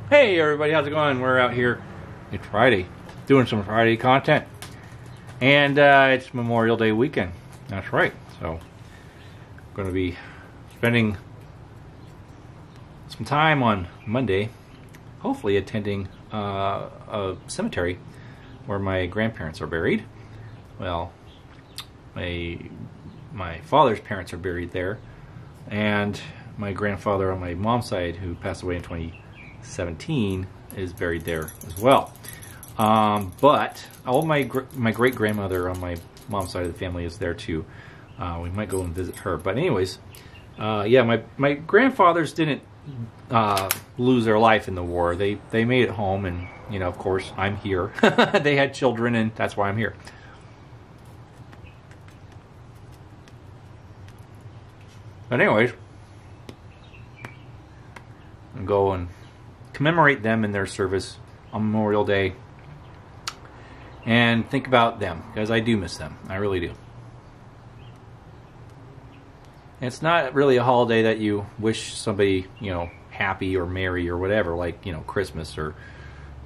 Hey everybody, how's it going? We're out here, it's Friday, doing some Friday content. And it's Memorial Day weekend. That's right. So I'm going to be spending some time on Monday, hopefully attending a cemetery where my grandparents are buried. Well, my father's parents are buried there, and my grandfather on my mom's side, who passed away in 2017, is buried there as well. But all my great grandmother on my mom's side of the family is there too. We might go and visit her. But anyways, yeah, my grandfathers didn't lose their life in the war. They made it home, and you know, of course, I'm here. They had children, and that's why I'm here. But anyways, I'll go and commemorate them in their service on Memorial Day and think about them, because I do miss them. I really do. It's not really a holiday that you wish somebody, you know, happy or merry or whatever, like, you know, Christmas or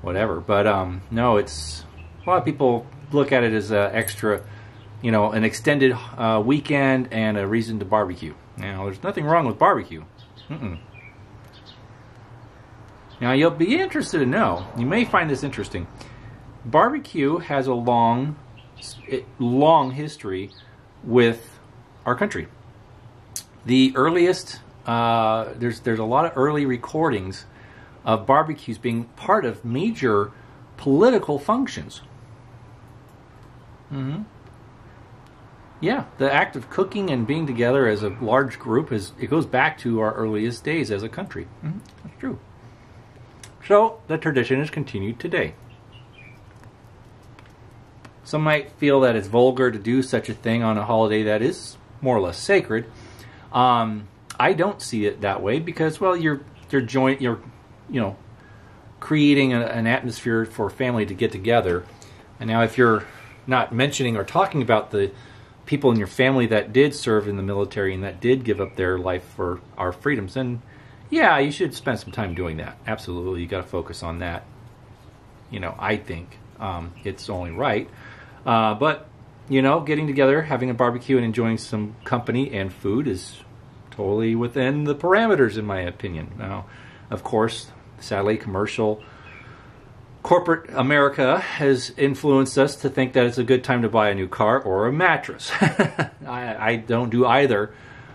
whatever. But no, it's a lot of people look at it as an extra, you know, an extended weekend and a reason to barbecue. Now, there's nothing wrong with barbecue. Now, you'll be interested to know, you may find this interesting, barbecue has a long history with our country. The earliest, there's a lot of early recordings of barbecues being part of major political functions. Yeah, the act of cooking and being together as a large group, it goes back to our earliest days as a country. That's true. So, the tradition is continued today. Some might feel that it's vulgar to do such a thing on a holiday that is more or less sacred. I don't see it that way because, well, you're you know, creating an atmosphere for family to get together. And now, if you're not mentioning or talking about the people in your family that did serve in the military and that did give up their life for our freedoms, then yeah, you should spend some time doing that. Absolutely, you got to focus on that. You know, I think it's only right. But you know, getting together, having a barbecue, and enjoying some company and food is totally within the parameters, in my opinion. Now, of course, sadly, corporate America has influenced us to think that it's a good time to buy a new car or a mattress. I don't do either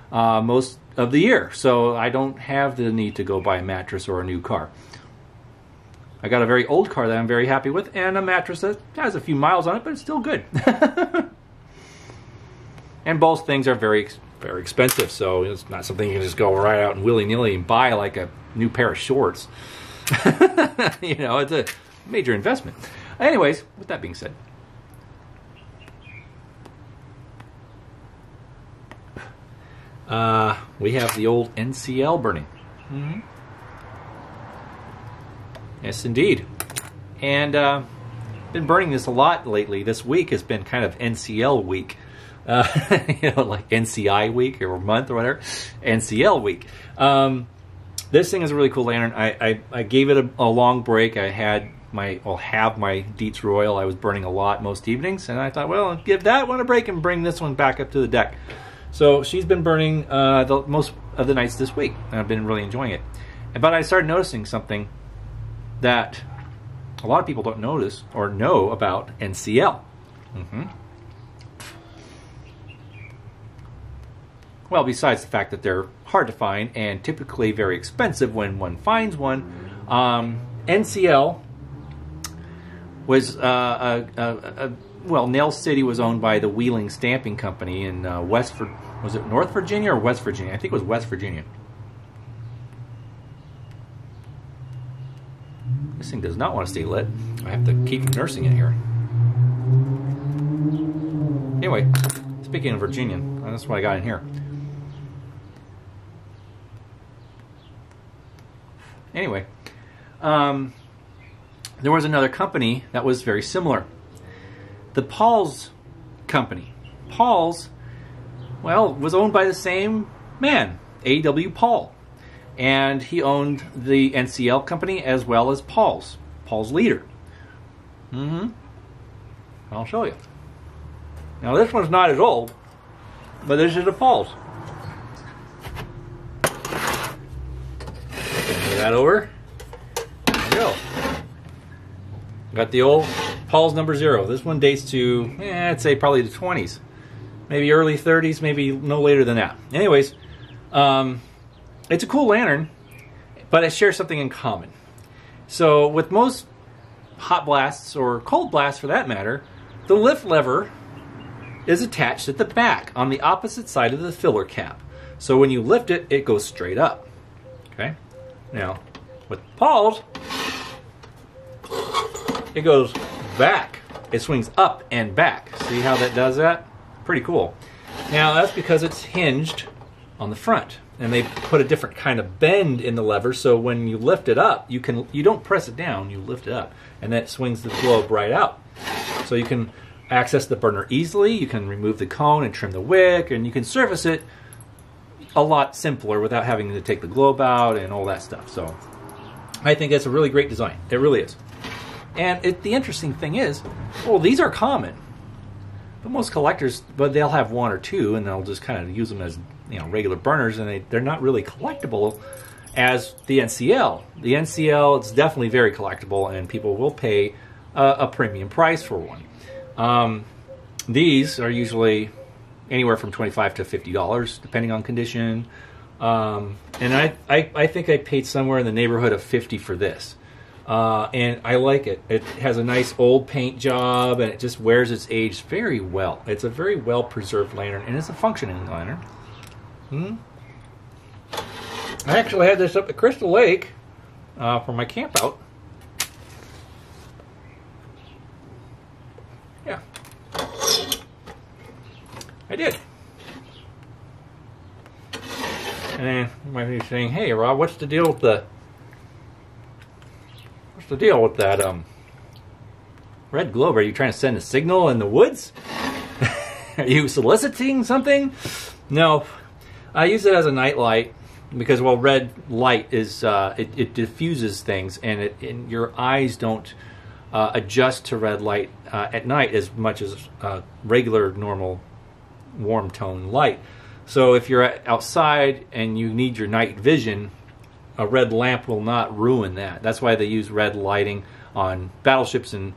most of the year, so I don't have the need to go buy a mattress or a new car. I got a very old car that I'm very happy with, and a mattress that has a few miles on it, but it's still good. And both things are very, very expensive, so it's not something you can just go right out and willy-nilly and buy like a new pair of shorts. You know, it's a major investment. Anyways, with that being said, we have the old NCL burning. Yes, indeed. And been burning this a lot lately. This week has been kind of NCL week. You know, like NCI week or month or whatever. NCL week. This thing is a really cool lantern. I gave it a long break. I'll have my Dietz Royal. I was burning a lot most evenings, and I thought, well, I'll give that one a break and bring this one back up to the deck. So she's been burning most of the nights this week, and I've been really enjoying it. But I started noticing something that a lot of people don't notice or know about NCL. Well, besides the fact that they're hard to find and typically very expensive when one finds one, NCL was well, Nail City was owned by the Wheeling Stamping Company in was it North Virginia or West Virginia? I think it was West Virginia. This thing does not want to stay lit. I have to keep nursing it here. Anyway, speaking of Virginia, that's what I got in here. Anyway, there was another company that was very similar. The Paul's company. Paul's, well, was owned by the same man, A.W. Paull. and he owned the NCL company as well as Paul's Leader. I'll show you. Now this one's not as old, but this is a Paul's. Move that over. There we go. Got the old Paul's No.0. This one dates to, I'd say probably the 20s. Maybe early 30s, maybe no later than that. Anyways, it's a cool lantern, but it shares something in common. So with most hot blasts, or cold blasts for that matter, the lift lever is attached at the back on the opposite side of the filler cap. So when you lift it, it goes straight up. Okay? Now, with Paul's, it goes back. It swings up and back. See how that does that? Pretty cool. Now, that's because it's hinged on the front, and they put a different kind of bend in the lever, so when you lift it up, you don't press it down, you lift it up, and that swings the globe right out. So you can access the burner easily, you can remove the cone and trim the wick, and you can service it a lot simpler without having to take the globe out and all that stuff. So I think that's a really great design. It really is. And the interesting thing is, well, these are common. But most collectors, but they'll have one or two, and they'll just kind of use them as, you know, regular burners, and they're not really collectible as the NCL. The NCL, it's definitely very collectible, and people will pay a premium price for one. These are usually anywhere from $25 to $50, depending on condition. And I think I paid somewhere in the neighborhood of $50 for this. And I like it. It has a nice old paint job, and it just wears its age very well. It's a very well preserved lantern, and it's a functioning lantern. I actually had this up at Crystal Lake for my camp out. Yeah, I did. And then you might be saying, "Hey, Rob, what's the deal with that red globe? Are you trying to send a signal in the woods? Are you soliciting something?" No, I use it as a night light because, well, red light is it diffuses things, and your eyes don't adjust to red light at night as much as regular normal warm tone light. So if you're outside and you need your night vision, a red lamp will not ruin that. That's why they use red lighting on battleships and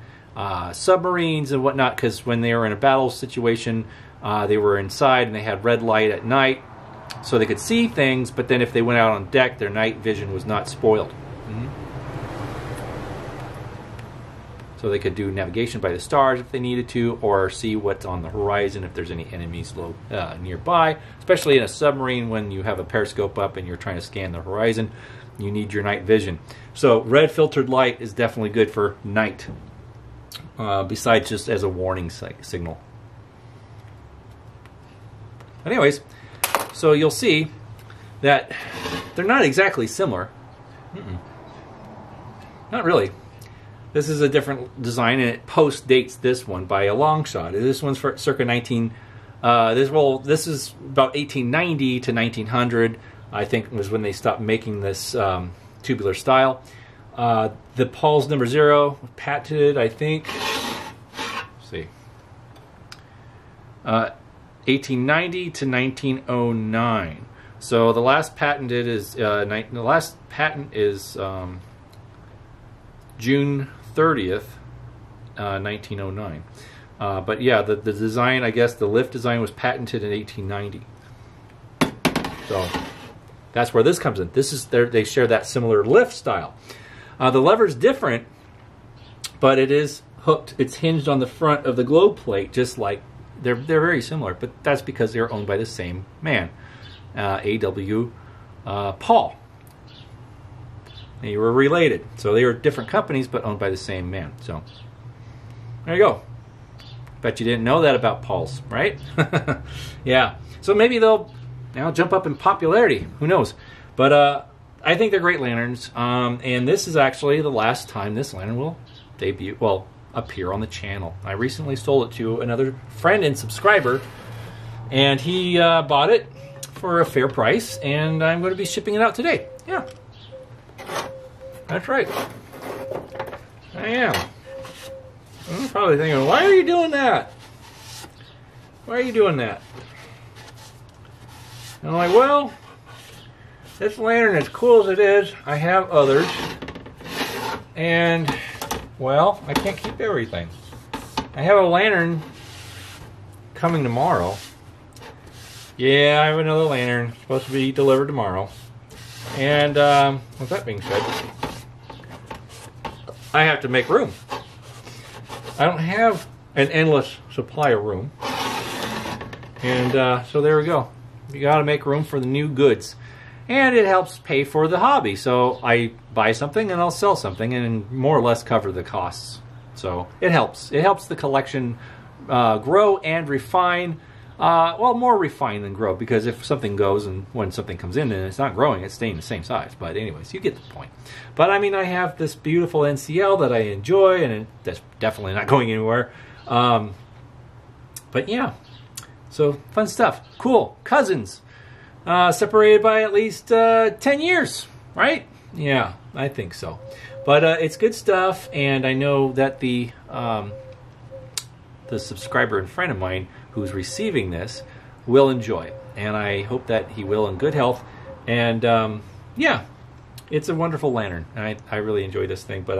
submarines and whatnot, because when they were in a battle situation, they were inside and they had red light at night so they could see things, but then if they went out on deck, their night vision was not spoiled. So they could do navigation by the stars if they needed to, or see what's on the horizon if there's any enemies nearby. Especially in a submarine, when you have a periscope up and you're trying to scan the horizon, you need your night vision. So red filtered light is definitely good for night, besides just as a warning signal. Anyways, so you'll see that they're not exactly similar. Not really. This is a different design, and it post-dates this one by a long shot. This one's for circa 19... this is about 1890 to 1900, I think, was when they stopped making this tubular style. The Paul's No.0 patented, I think... Let's see. 1890 to 1909. So the last patented is... the last patent is June 30th, 1909. But yeah, the design, I guess the lift design was patented in 1890. So that's where this comes in. This is they share that similar lift style. The lever's different, but it is hooked. It's hinged on the front of the globe plate, just like they're very similar. But that's because they're owned by the same man, A.W. Paull. They were related, so they were different companies, but owned by the same man. So there you go. Bet you didn't know that about Paul's, right? Yeah. So maybe they'll jump up in popularity. Who knows? But I think they're great lanterns. And this is actually the last time this lantern will appear on the channel. I recently sold it to another friend and subscriber, and he bought it for a fair price, and I'm going to be shipping it out today. Yeah. That's right. I am. I'm probably thinking, why are you doing that? Why are you doing that? And I'm like, well, this lantern, as cool as it is, I have others. And, well, I can't keep everything. I have a lantern coming tomorrow. Yeah, I have another lantern supposed to be delivered tomorrow. And with that being said, I have to make room. I don't have an endless supply of room. And so there we go. You got to make room for the new goods. And it helps pay for the hobby. So I buy something and I'll sell something and more or less cover the costs. So it helps. It helps the collection grow and refine. Well, more refine than grow, because if something goes and when something comes in and it's not growing, it's staying the same size. But anyways, you get the point. But I mean, I have this beautiful NCL that I enjoy, and that's definitely not going anywhere. But yeah, so fun stuff. Cool. Cousins. Separated by at least 10 years, right? Yeah, I think so. But it's good stuff, and I know that the subscriber and friend of mine who's receiving this will enjoy it, and I hope that he will in good health. And yeah, it's a wonderful lantern. I really enjoy this thing, but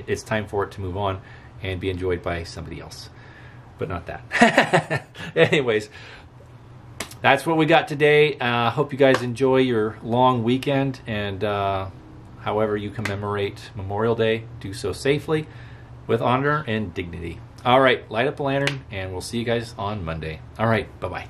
it's time for it to move on and be enjoyed by somebody else, but not that. Anyways, that's what we got today. Hope you guys enjoy your long weekend, and however you commemorate Memorial Day, do so safely, with honor and dignity. All right, light up the lantern, and we'll see you guys on Monday. All right, bye-bye.